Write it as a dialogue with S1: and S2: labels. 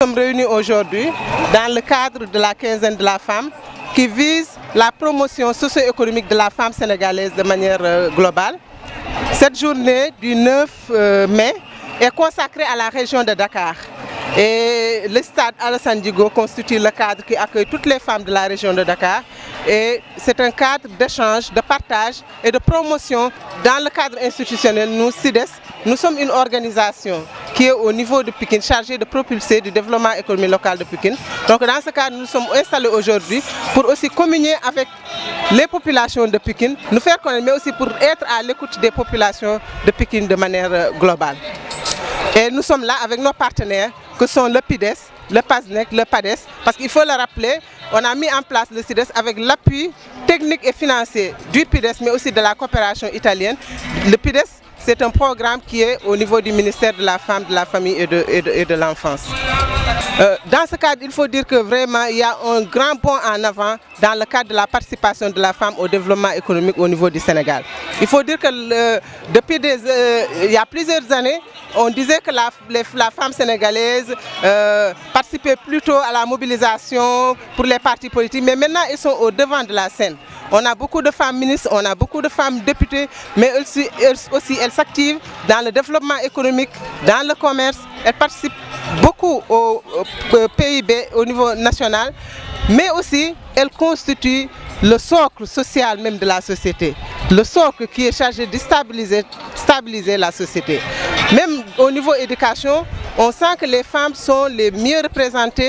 S1: sommes réunis aujourd'hui dans le cadre de la quinzaine de la femme qui vise la promotion socio-économique de la femme sénégalaise de manière globale. Cette journée du 9 mai est consacrée à la région de Dakar. Et le stade Alassane Djigo constitue le cadre qui accueille toutes les femmes de la région de Dakar. Et c'est un cadre d'échange, de partage et de promotion. Dans le cadre institutionnel, nous, CIDES, nous sommes une organisation qui est au niveau de Pikine, chargée de propulser du développement économique local de Pikine. Donc dans ce cadre, nous sommes installés aujourd'hui pour aussi communier avec les populations de Pikine, nous faire connaître, mais aussi pour être à l'écoute des populations de Pikine de manière globale. Et nous sommes là avec nos partenaires que sont le PIDES, le PASNEC, le PADES, parce qu'il faut le rappeler, on a mis en place le CIDES avec l'appui technique et financier du PIDES, mais aussi de la coopération italienne. Le PIDES, c'est un programme qui est au niveau du ministère de la Femme, de la Famille et de l'Enfance. Dans ce cadre, il faut dire que vraiment, il y a un grand bond en avant dans le cadre de la participation de la femme au développement économique au niveau du Sénégal. Il faut dire que depuis il y a plusieurs années, on disait que la femme sénégalaise participait plutôt à la mobilisation pour les partis politiques, mais maintenant ils sont au devant de la scène. On a beaucoup de femmes ministres, on a beaucoup de femmes députées, mais elles s'activent dans le développement économique, dans le commerce. Elles participent beaucoup au PIB au niveau national, mais aussi elles constituent le socle social même de la société. Le socle qui est chargé de stabiliser la société. Même au niveau éducation, on sent que les femmes sont les mieux représentées.